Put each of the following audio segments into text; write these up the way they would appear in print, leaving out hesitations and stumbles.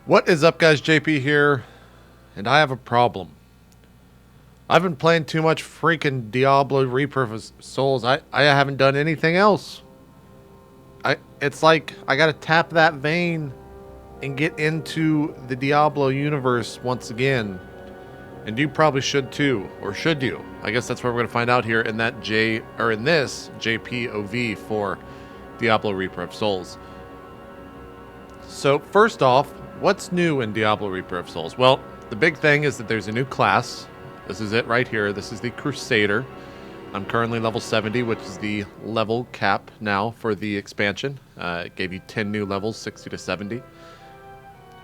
What is up, guys? JP here, and I have a problem. I've been playing too much freaking Diablo Reaper of Souls. I haven't done anything else. It's like I gotta tap that vein and get into the Diablo universe once again. And you probably should too, or should you? I guess that's what we're gonna find out here in this JPOV for Diablo Reaper of Souls. So first off, what's new in Diablo Reaper of Souls? Well, the big thing is that there's a new class. This is it right here. This is the Crusader. I'm currently level 70, which is the level cap now for the expansion. It gave you 10 new levels, 60 to 70.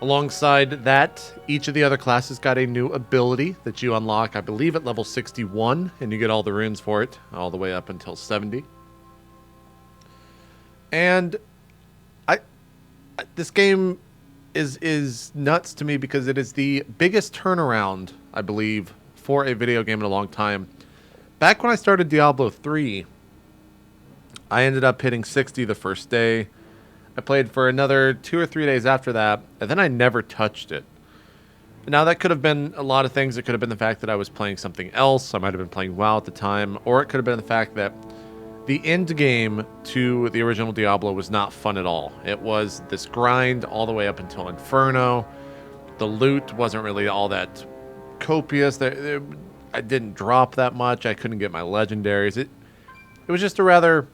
Alongside that, each of the other classes got a new ability that you unlock, I believe, at level 61, and you get all the runes for it, all the way up until 70. And this game is nuts to me because it is the biggest turnaround, I believe, for a video game in a long time. Back when I started Diablo 3, I ended up hitting 60 the first day. I played for another 2 or 3 days after that, and then I never touched it. Now, that could have been a lot of things. It could have been the fact that I was playing something else. I might have been playing WoW at the time, or it could have been the fact that the end game to the original Diablo was not fun at all. It was this grind all the way up until Inferno. The loot wasn't really all that copious. I didn't drop that much. I couldn't get my legendaries. It was just a rather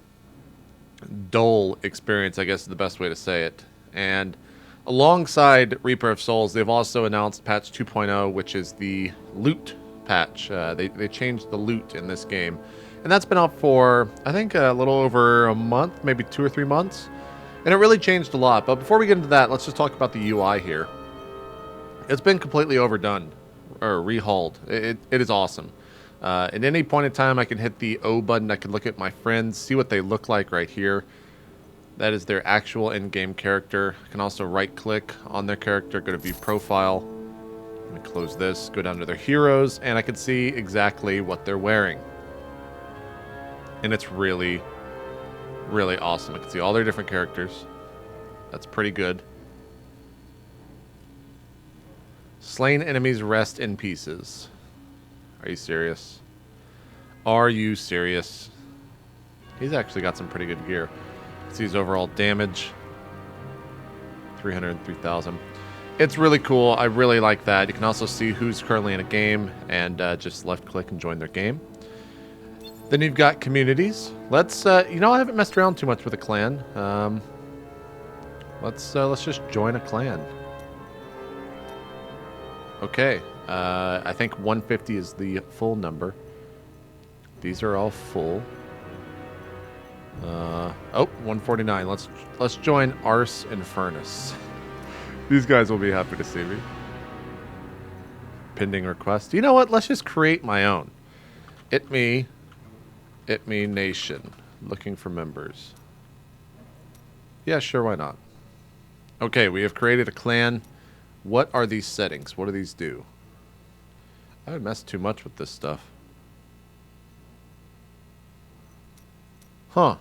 dull experience, I guess is the best way to say it. And alongside Reaper of Souls, they've also announced patch 2.0, which is the loot patch. They changed the loot in this game. And that's been out for, I think, a little over a month, maybe 2 or 3 months. And it really changed a lot. But before we get into that, let's just talk about the UI here. It's been completely overdone, or rehauled. It is awesome. At any point in time, I can hit the O button. I can look at my friends, see what they look like right here. That is their actual in-game character. I can also right-click on their character, go to View Profile. Let me close this, go down to their heroes, and I can see exactly what they're wearing. And it's really, really awesome. I can see all their different characters. That's pretty good. Slain enemies rest in pieces. Are you serious? Are you serious? He's actually got some pretty good gear. See his overall damage. 303,000. It's really cool. I really like that. You can also see who's currently in a game and just left click and join their game. Then you've got communities. Let's, I haven't messed around too much with a clan. Let's just join a clan. Okay. I think 150 is the full number. These are all full. 149. Let's join Ars and Furnace. These guys will be happy to see me. Pending request. You know what? Let's just create my own. itmeJP Nation. Looking for members. Yeah, sure, why not? Okay, we have created a clan. What are these settings? What do these do? I would mess too much with this stuff. Huh.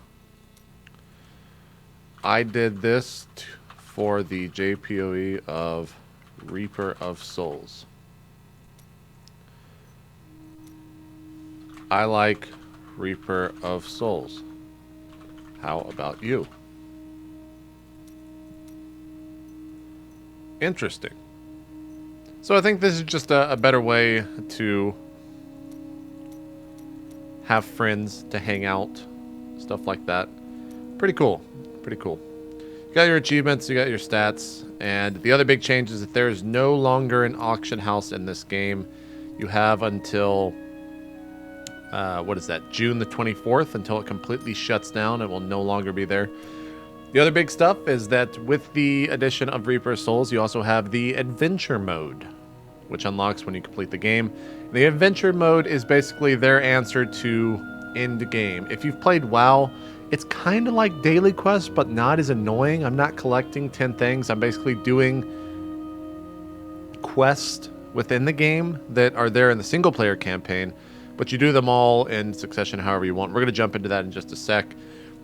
I did this for the JPOE of Reaper of Souls. I like Reaper of Souls. How about you? Interesting. So I think this is just a better way to have friends, to hang out, stuff like that. Pretty cool. Pretty cool. You got your achievements, you got your stats, and the other big change is that there is no longer an auction house in this game. You have until June the 24th, until it completely shuts down. It will no longer be there. The other big stuff is that with the addition of Reaper of Souls, you also have the adventure mode, which unlocks when you complete the game. The adventure mode is basically their answer to Endgame. If you've played WoW, it's kind of like daily quests, but not as annoying. I'm not collecting 10 things. I'm basically doing quests within the game that are there in the single player campaign, but you do them all in succession however you want. We're going to jump into that in just a sec.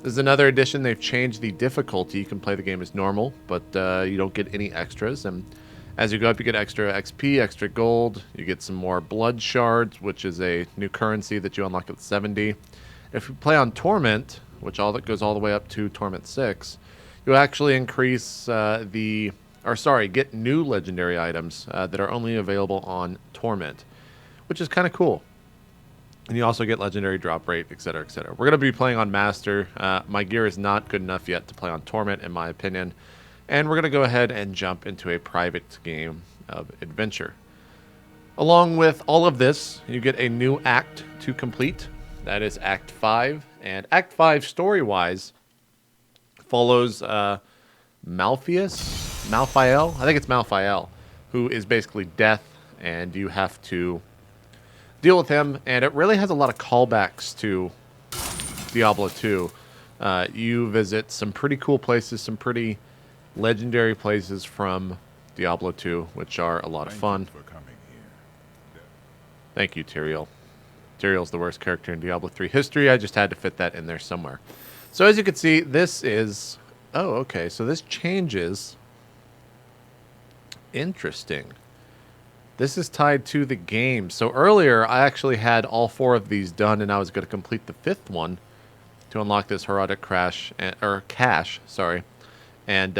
There's another addition. They've changed the difficulty. You can play the game as normal, but you don't get any extras. And As you go up, you get extra XP, extra gold. You get some more blood shards, which is a new currency that you unlock at 70. If you play on Torment, which all that goes all the way up to Torment 6, you'll actually increase get new legendary items that are only available on Torment, which is kind of cool. And you also get legendary drop rate, etc., etc. We're going to be playing on Master. My gear is not good enough yet to play on Torment, in my opinion. And we're going to go ahead and jump into a private game of adventure. Along with all of this, you get a new act to complete. That is Act 5. And Act 5, story-wise, follows Malphael, I think it's Malphael, who is basically death, and you have to deal with him. And it really has a lot of callbacks to Diablo 2. You visit some pretty cool places, some pretty legendary places from Diablo 2, which are a lot of fun. Thank you, Tyrael. Tyrael's the worst character in Diablo 3 history. I just had to fit that in there somewhere. So as you can see, this is... Oh, okay. So this changes. Interesting. This is tied to the game. So earlier, I actually had all 4 of these done, and I was going to complete the 5th one to unlock this Herodic cache, sorry. And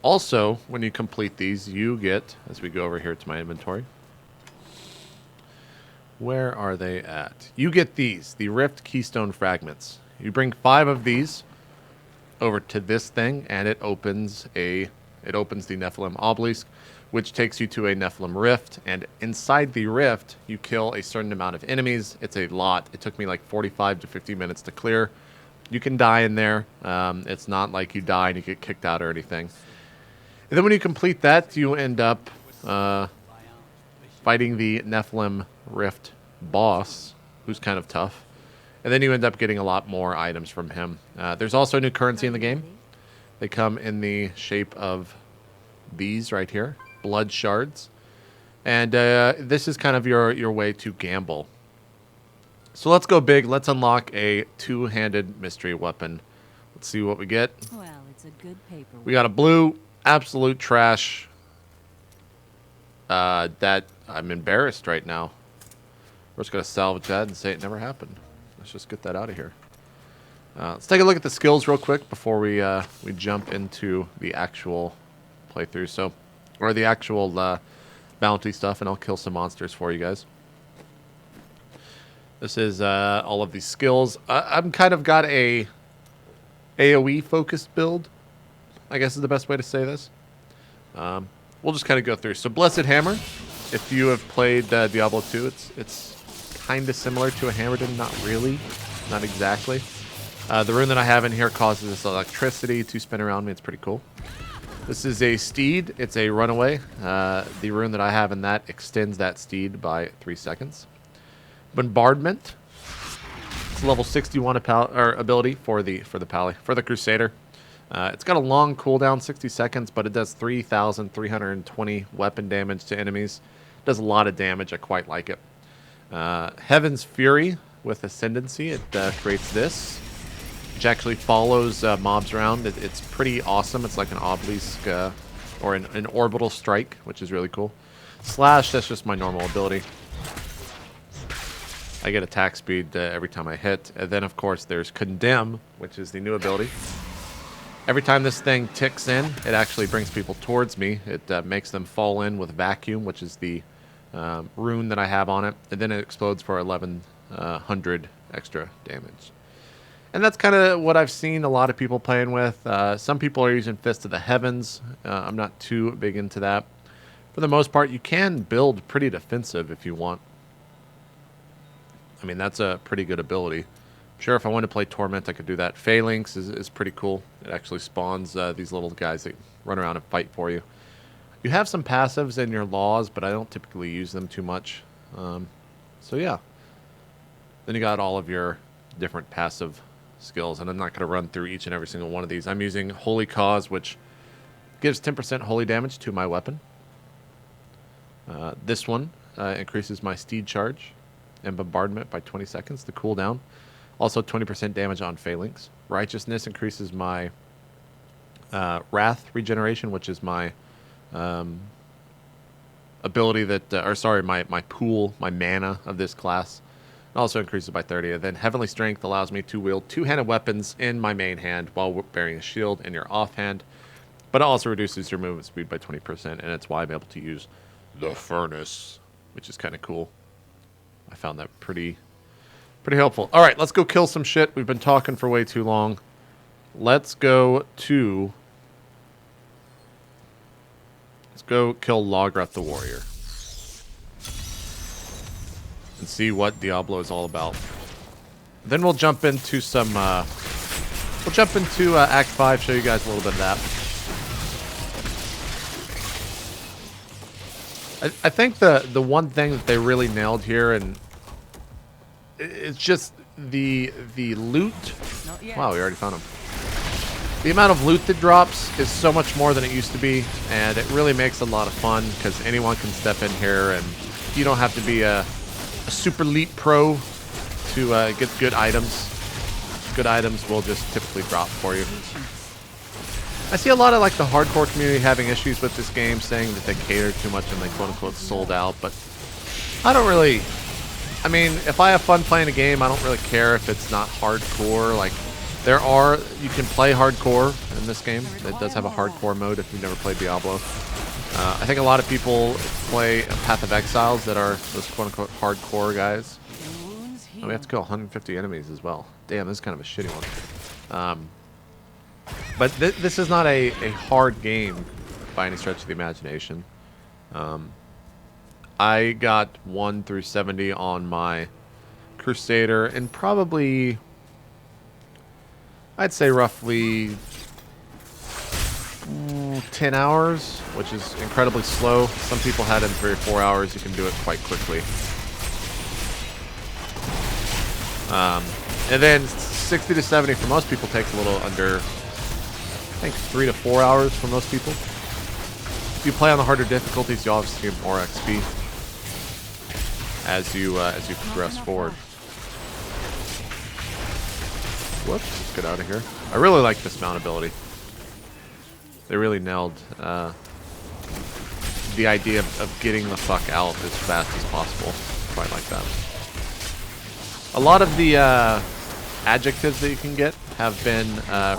also, when you complete these, you get, as we go over here to my inventory, where are they at? You get these, the Rift Keystone Fragments. You bring 5 of these over to this thing, and it opens the Nephilim Obelisk, which takes you to a Nephilim Rift. And inside the Rift, you kill a certain amount of enemies. It's a lot. It took me like 45 to 50 minutes to clear. You can die in there. It's not like you die and you get kicked out or anything. And then when you complete that, you end up fighting the Nephilim Rift boss, who's kind of tough. And then you end up getting a lot more items from him. There's also a new currency in the game. They come in the shape of these right here, blood shards. And this is kind of your way to gamble. So let's go big. Let's unlock a 2-handed mystery weapon. Let's see what we get. Well, it's a good paper. We got a blue, absolute trash. That I'm embarrassed right now. We're just going to salvage that and say it never happened. Let's just get that out of here. Let's take a look at the skills real quick before we jump into the actual playthrough. Or the actual bounty stuff, and I'll kill some monsters for you guys. This is all of these skills. I'm kind of got a AoE focused build, I guess is the best way to say this. We'll just kind of go through. So Blessed Hammer, if you have played Diablo 2, it's kind of similar to a Hammerton, not really, not exactly. The rune that I have in here causes this electricity to spin around me. It's pretty cool. This is a steed. It's a runaway. The rune that I have in that extends that steed by 3 seconds. Bombardment. It's level 61 ability for the Crusader. It's got a long cooldown, 60 seconds, but it does 3,320 weapon damage to enemies. It does a lot of damage. I quite like it. Heaven's Fury with Ascendancy. It creates this, which actually follows mobs around. It's pretty awesome. It's like an obelisk or an orbital strike, which is really cool. Slash, that's just my normal ability. I get attack speed every time I hit. And then, of course, there's Condemn, which is the new ability. Every time this thing ticks in, it actually brings people towards me. It makes them fall in with Vacuum, which is the rune that I have on it. And then it explodes for 1,100 extra damage. And that's kind of what I've seen a lot of people playing with. Some people are using Fist of the Heavens. I'm not too big into that. For the most part, you can build pretty defensive if you want. I mean, that's a pretty good ability. Sure, if I wanted to play Torment, I could do that. Phalanx is pretty cool. It actually spawns these little guys that run around and fight for you. You have some passives in your laws, but I don't typically use them too much. So yeah. Then you got all of your different passive skills, and I'm not going to run through each and every single one of these. I'm using Holy Cause, which gives 10% holy damage to my weapon. This one increases my steed charge and bombardment by 20 seconds, the cooldown. Also 20% damage on Phalanx. Righteousness increases my Wrath regeneration, which is my ability that, or sorry, my pool, my mana of this class. It also increases by 30. And then Heavenly Strength allows me to wield two-handed weapons in my main hand while bearing a shield in your offhand. But it also reduces your movement speed by 20%, and it's why I'm able to use the Furnace, which is kind of cool. I found that pretty helpful. All right, let's go kill some shit. We've been talking for way too long. Let's go kill Lograth the Warrior and see what Diablo is all about. Then we'll jump into some Act 5, show you guys a little bit of that. I think the one thing that they really nailed here, and it's just the loot. Wow, we already found him. The amount of loot that drops is so much more than it used to be, and it really makes a lot of fun because anyone can step in here, and you don't have to be a super elite pro to get good items. Good items will just typically drop for you. I see a lot of like the hardcore community having issues with this game, saying that they cater too much and they quote-unquote sold out, but I don't really... I mean, if I have fun playing a game, I don't really care if it's not hardcore. Like, you can play hardcore in this game. It does have a hardcore mode if you've never played Diablo. I think a lot of people play Path of Exiles that are those quote-unquote hardcore guys. Oh, we have to kill 150 enemies as well. Damn, this is kind of a shitty one. But this is not a hard game by any stretch of the imagination. I got 1 through 70 on my Crusader in probably, I'd say roughly 10 hours, which is incredibly slow. Some people had it in 3 or 4 hours. You can do it quite quickly. And then 60 to 70 for most people takes a little under, I think 3 to 4 hours for most people. If you play on the harder difficulties, you obviously get more XP as you progress forward. Whoops, let's get out of here. I really like this mount ability. They really nailed the idea of getting the fuck out as fast as possible. Quite like that. A lot of the adjectives that you can get have been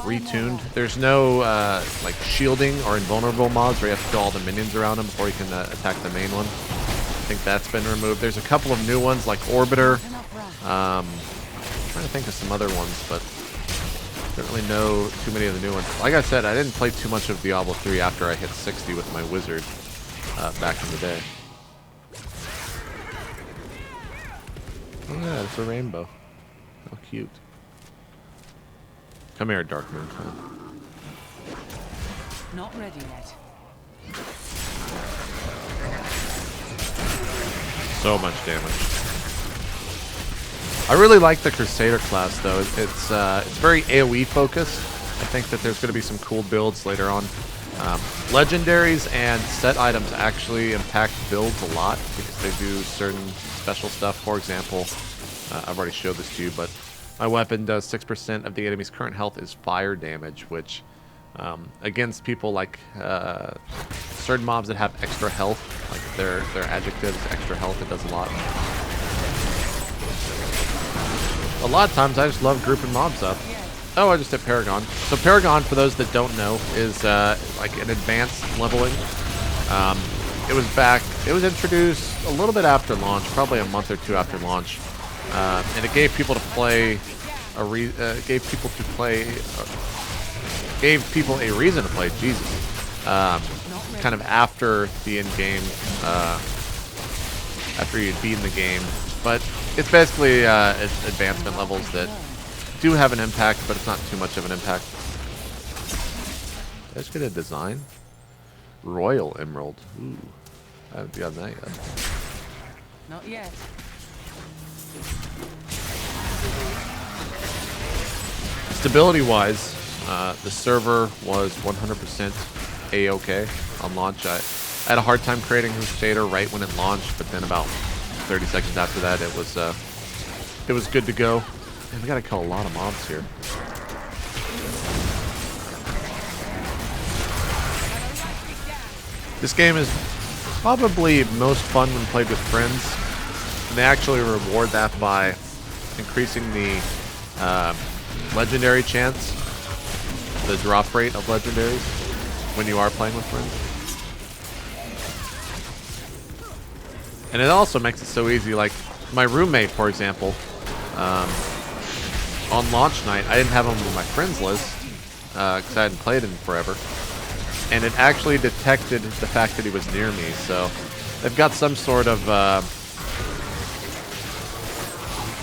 retuned. There's no like shielding or invulnerable mobs where you have to kill all the minions around them before you can attack the main one. I think that's been removed. There's a couple of new ones like Orbiter. I'm trying to think of some other ones, but I don't really know too many of the new ones. Like I said, I didn't play too much of Diablo 3 after I hit 60 with my wizard back in the day. Oh yeah, it's a rainbow. How cute. Come here, Dark Moon. Not ready yet. So much damage. I really like the Crusader class, though. It's very AoE focused. I think that there's going to be some cool builds later on. Legendaries and set items actually impact builds a lot because they do certain special stuff. For example, I've already showed this to you, but my weapon does 6% of the enemy's current health is fire damage, which against people like certain mobs that have extra health, like their adjectives, extra health, it does a lot. A lot of times I just love grouping mobs up. Oh, I just hit Paragon. So Paragon, for those that don't know, is like an advanced leveling. It was introduced a little bit after launch, probably a month or two after launch. And it gave people a reason to play. Jesus, kind of after the end game, after you'd beaten the game. But it's basically advancement levels that do have an impact, but it's not too much of an impact. Did I just get a design? Royal Emerald. Ooh, I haven't gotten that yet. Not yet. Stability-wise, the server was 100% A-OK on launch. I had a hard time creating Crusader right when it launched, but then about 30 seconds after that, it was good to go. And we gotta kill a lot of mobs here. This game is probably most fun when played with friends. And they actually reward that by increasing the legendary chance, the drop rate of legendaries when you are playing with friends. And it also makes it so easy. Like my roommate, for example, on launch night, I didn't have him on my friends list because I hadn't played in forever. And it actually detected the fact that he was near me. So they've got some sort of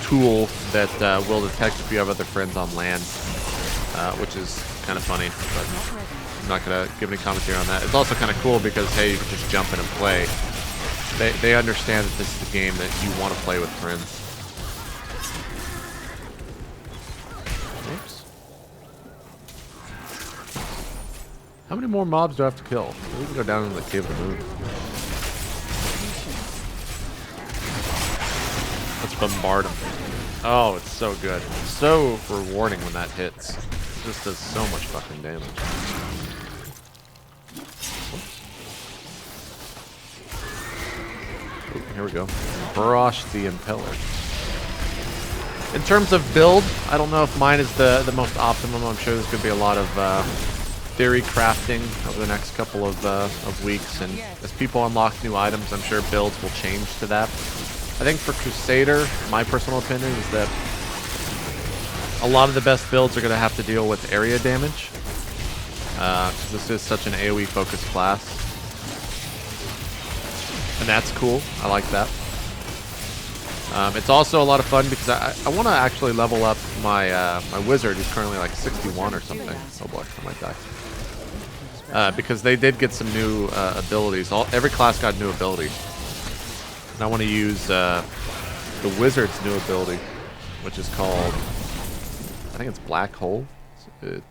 tool that will detect if you have other friends on land, which is kind of funny. But I'm not going to give any commentary on that. It's also kind of cool because, hey, you can just jump in and play. They understand that this is a game that you want to play with friends. Oops. How many more mobs do I have to kill? We can go down into the Cave of the Moon. Let's bombard them. Oh, it's so good. It's so rewarding when that hits. It just does so much fucking damage. Ooh, here we go. Barosh the Impaler. In terms of build, I don't know if mine is the most optimum. I'm sure there's going to be a lot of theory crafting over the next couple of weeks. And as people unlock new items, I'm sure builds will change to that. I think for Crusader, my personal opinion is that a lot of the best builds are going to have to deal with area damage. Because this is such an AoE focused class. And that's cool. I like that. It's also a lot of fun because I want to actually level up my my wizard, who's currently like 61 or something. Oh boy, I might die. Because they did get some new abilities. Every class got new ability. And I want to use the wizard's new ability, which is called, I think it's Black Hole. It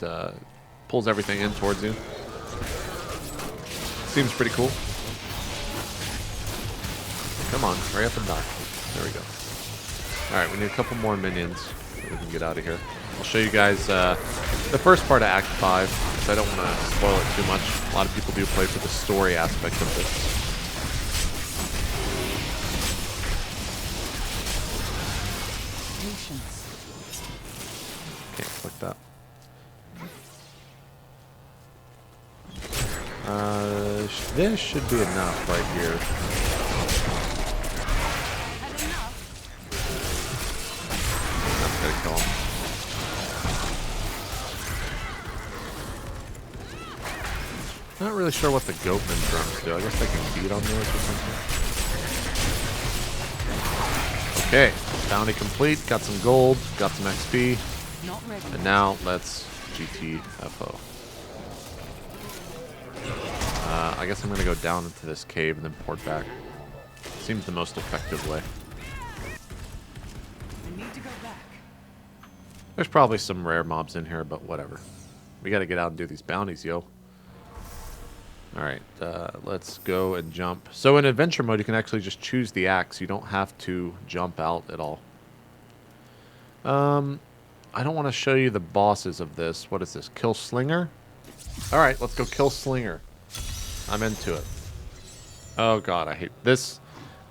pulls everything in towards you. Seems pretty cool. Come on, hurry up and die. There we go. Alright, we need a couple more minions so we can get out of here. I'll show you guys the first part of Act 5, because I don't want to spoil it too much. A lot of people do play for the story aspect of this. Can't click that. This should be enough right here. That's gonna kill him. Not really sure what the Goatman drums do. I guess they can beat on those or something. Okay, bounty complete. Got some gold. Got some XP. And now let's GTFO. I guess I'm gonna go down into this cave and then port back. Seems the most effective way. I need to go back. There's probably some rare mobs in here, but whatever. We gotta get out and do these bounties, yo. Alright, let's go and jump. So in adventure mode, you can actually just choose the axe. You don't have to jump out at all. I don't want to show you the bosses of this. What is this? Kill Slinger? Alright, let's go kill Slinger. I'm into it. Oh god, I hate this.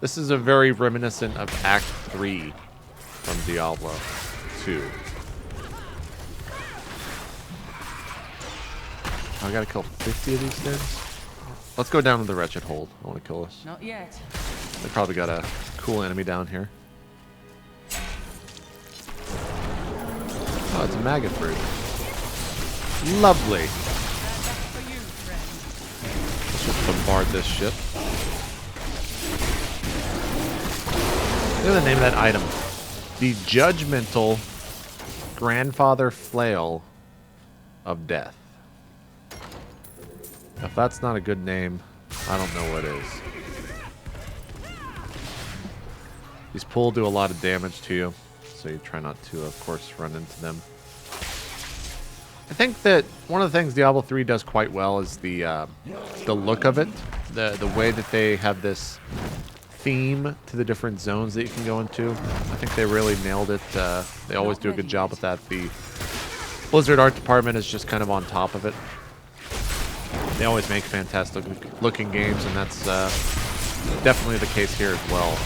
This is a very reminiscent of Act 3 from Diablo 2. I gotta kill 50 of these things? Let's go down to the Wretched Hold. I want to kill us. Not yet. They probably got a cool enemy down here. Oh, it's a maggot fruit. Lovely. Let's just bombard this shit. Look at the name of that item. The Judgmental Grandfather Flail of Death. If that's not a good name, I don't know what is. These pull do a lot of damage to you, so you try not to, of course, run into them. I think that one of the things Diablo 3 does quite well is the look of it, the way that they have this theme to the different zones that you can go into. I think they really nailed it. They always do a good job with that. The Blizzard art department is just kind of on top of it. They always make fantastic looking games, and that's definitely the case here as well.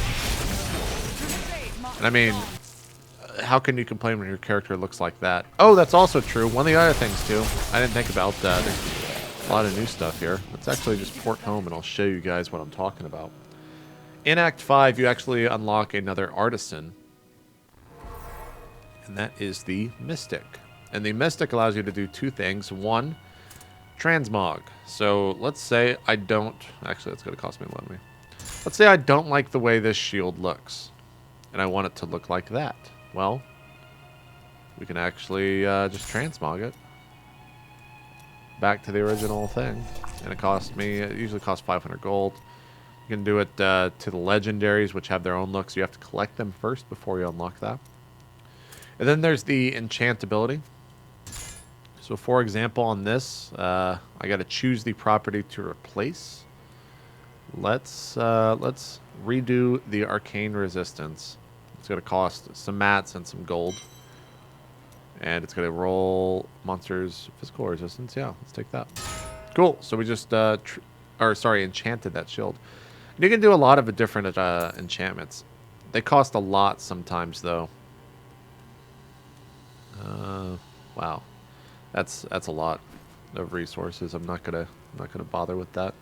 And I mean, how can you complain when your character looks like that? Oh, that's also true. One of the other things, too, I didn't think about that. There's a lot of new stuff here. Let's actually just port home, and I'll show you guys what I'm talking about. In Act 5, you actually unlock another artisan, and that is the Mystic. And the Mystic allows you to do two things. One, transmog. So let's say I don't... Actually, that's going to cost me money. Let's say I don't like the way this shield looks, and I want it to look like that. Well, we can actually just transmog it back to the original thing. And it costs me... It usually costs 500 gold. You can do it to the legendaries, which have their own looks. You have to collect them first before you unlock that. And then there's the enchantability. So, for example, on this, I got to choose the property to replace. Let's redo the arcane resistance. It's going to cost some mats and some gold, and it's going to roll monsters physical resistance. Yeah, let's take that. Cool. So we just enchanted that shield. And you can do a lot of different enchantments. They cost a lot sometimes, though. Wow. That's a lot of resources. I'm not gonna bother with that.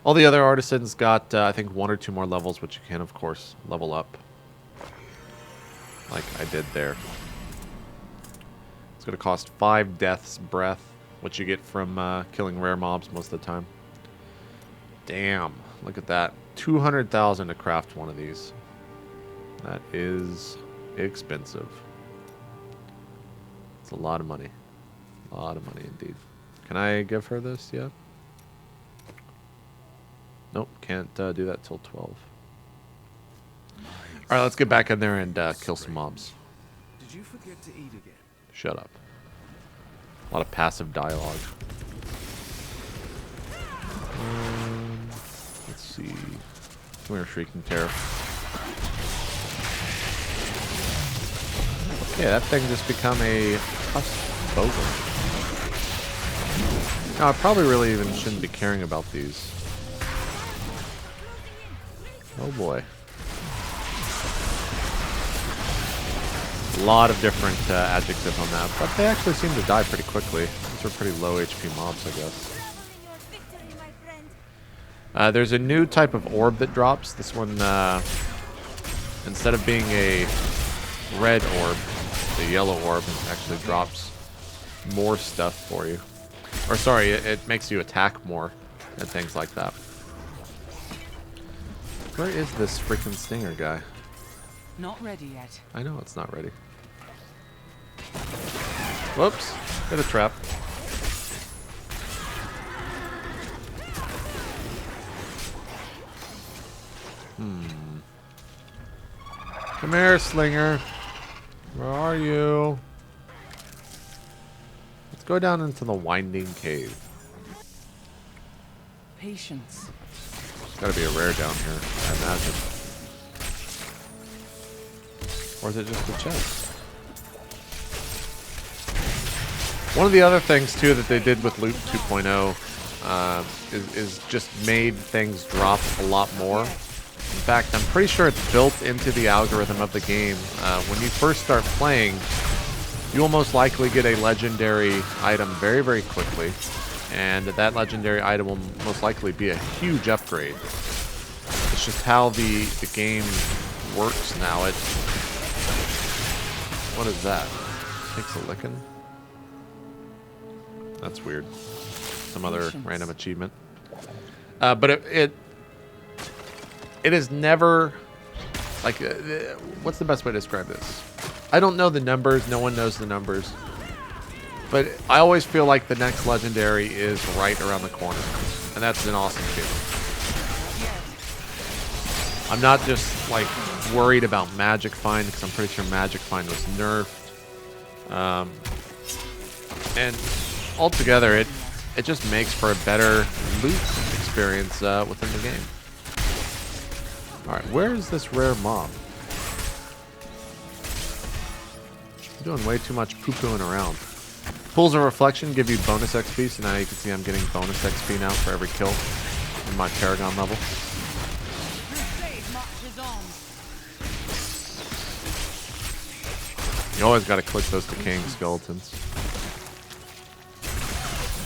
All the other artisans got I think 1 or 2 more levels, which you can of course level up, like I did there. It's gonna cost 5 death's breath, which you get from killing rare mobs most of the time. Damn! Look at that. 200,000 to craft one of these. That is expensive. It's a lot of money. A lot of money indeed. Can I give her this yet? Nope, can't do that till 12. Alright, let's get back in there and kill some mobs. Did you forget to eat again? Shut up. A lot of passive dialogue. Let's see. Come here, Shrieking Terror. Yeah, that thing just become a tough bogey. Now, I probably really even shouldn't be caring about these. Oh boy. A lot of different adjectives on that, but they actually seem to die pretty quickly. These are pretty low HP mobs, I guess. There's a new type of orb that drops. This one, instead of being a red orb, the yellow orb actually drops more stuff for you. Or sorry, it makes you attack more and things like that. Where is this freaking stinger guy? Not ready yet. I know it's not ready. Whoops, hit a trap. Come here, Slinger. Where are you? Let's go down into the winding cave. Patience. There's gotta be a rare down here, I imagine. Or is it just a chest? One of the other things, too, that they did with Loot 2.0 is just made things drop a lot more. In fact, I'm pretty sure it's built into the algorithm of the game. When you first start playing, you will most likely get a legendary item very, very quickly. And that legendary item will most likely be a huge upgrade. It's just how the game works now. What is that? Takes a licking? That's weird. Some other random achievement. But it is never, like, what's the best way to describe this? I don't know the numbers. No one knows the numbers. But I always feel like the next legendary is right around the corner. And that's an awesome feeling. I'm not just, like, worried about Magic Find, because I'm pretty sure Magic Find was nerfed. And altogether, it just makes for a better loot experience within the game. Alright, where is this rare mob? I'm doing way too much poo-pooing around. Pools of Reflection give you bonus XP, so now you can see I'm getting bonus XP now for every kill. in my Paragon level. Crusade marches on. You always got to click those decaying skeletons.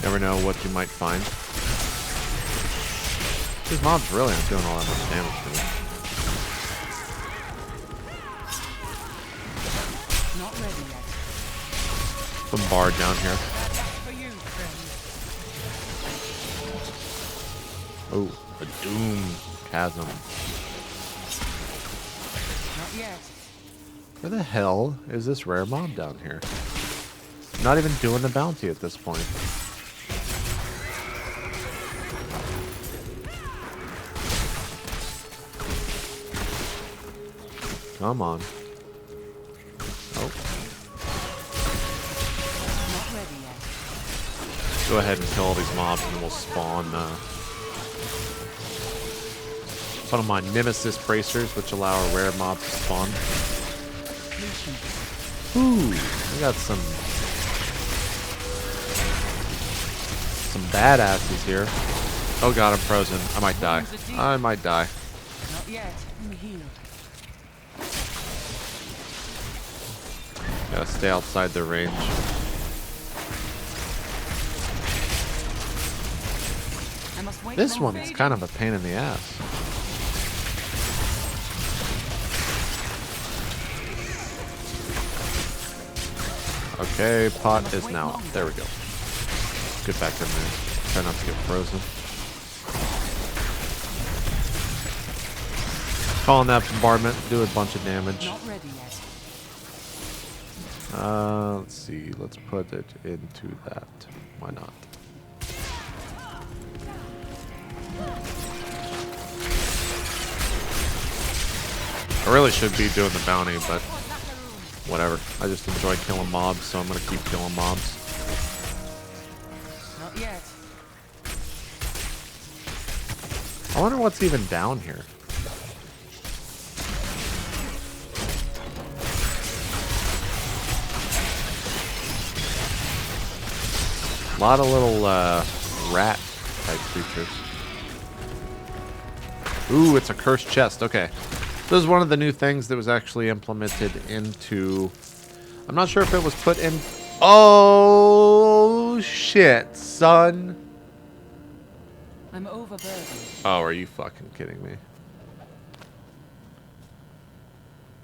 Never know what you might find. These mobs really aren't doing all that much damage to me. Not ready yet. Bombard down here. That's for you, friend. Oh, a Doom Chasm. Not yet. Where the hell is this rare mob down here? I'm not even doing the bounty at this point. Come on. Oh. Not ready yet. Go ahead and kill all these mobs and then we'll spawn one of my Nemesis bracers, which allow a rare mob to spawn. Ooh, we got some badasses here. Oh god, I'm frozen. I might die. I might die. Not yet. I'm healed. Gotta stay outside the range. I must wait. This long one's fading. kind of a pain in the ass. Okay, pot is now up. There we go. Get back in there. Try not to get frozen. Calling that bombardment. Do a bunch of damage. Not ready yet. Let's see. Let's put it into that. Why not? I really should be doing the bounty, but whatever. I just enjoy killing mobs, so I'm gonna keep killing mobs. Not yet. I wonder what's even down here. A lot of little rat type creatures. Ooh, it's a cursed chest. Okay. This is one of the new things that was actually implemented into... I'm not sure if it was put in... Oh, shit, son. I'm overburdened. Oh, are you fucking kidding me?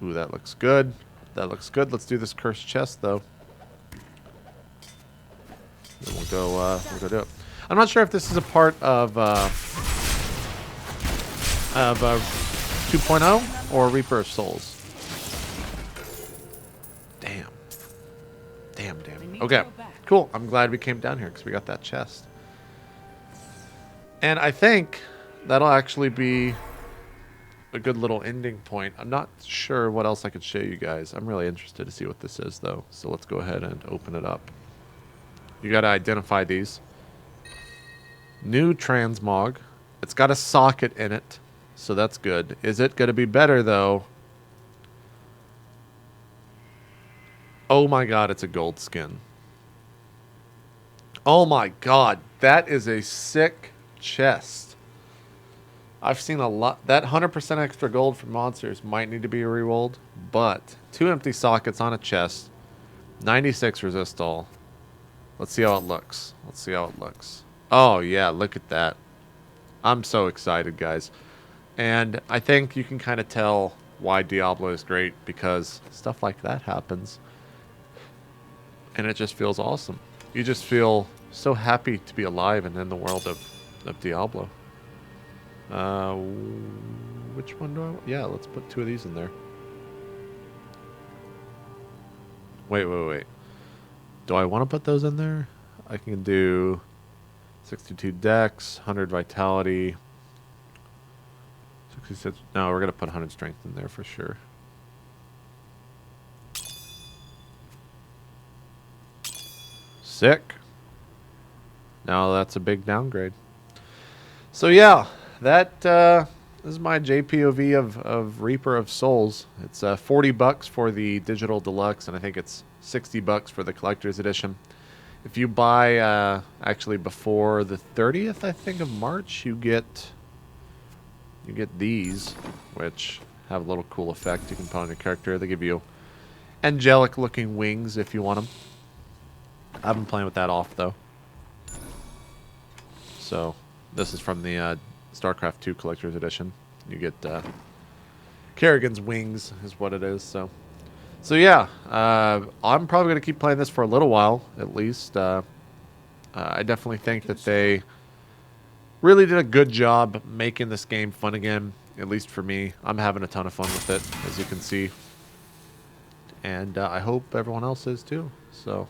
Ooh, that looks good. That looks good. Let's do this cursed chest, though. Then we'll go do it. I'm not sure if this is a part of 2.0 or Reaper of Souls. Damn. Damn. Okay, cool. I'm glad we came down here because we got that chest. And I think that'll actually be a good little ending point. I'm not sure what else I could show you guys. I'm really interested to see what this is, though. So let's go ahead and open it up. You got to identify these. New transmog. It's got a socket in it, so that's good. Is it going to be better, though? Oh my god, it's a gold skin. Oh my god, that is a sick chest. I've seen a lot. That 100% extra gold for monsters might need to be re-rolled, but 2 empty sockets on a chest, 96 resist all. Let's see how it looks. Let's see how it looks. Oh yeah, look at that. I'm so excited, guys. And I think you can kind of tell why Diablo is great, because stuff like that happens. And it just feels awesome. You just feel so happy to be alive and in the world of Diablo. Which one do I want? Yeah, let's put 2 of these in there. Wait. Do I want to put those in there? I can do 62 dex, 100 vitality. 66. No, we're going to put 100 strength in there for sure. Sick. Now that's a big downgrade. So yeah, that this is my JPOV of Reaper of Souls. It's $40 for the digital deluxe, and I think it's $60 for the collector's edition. If you buy actually before the 30th, I think, of March, you get these, which have a little cool effect you can put on your character. They give you angelic looking wings if you want them. I've been playing with that off though. So this is from the StarCraft 2 Collector's Edition. You get Kerrigan's wings is what it is. So yeah, I'm probably going to keep playing this for a little while, at least. I definitely think that they really did a good job making this game fun again, at least for me. I'm having a ton of fun with it, as you can see. And I hope everyone else is too. So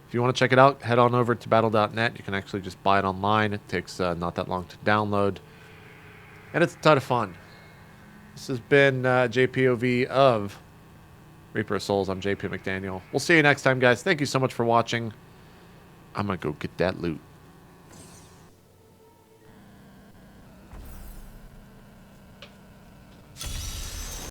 if you want to check it out, head on over to battle.net. You can actually just buy it online. It takes not that long to download. And it's a ton of fun. This has been JPOV of Reaper of Souls. I'm JP McDaniel. We'll see you next time, guys. Thank you so much for watching. I'm going to go get that loot.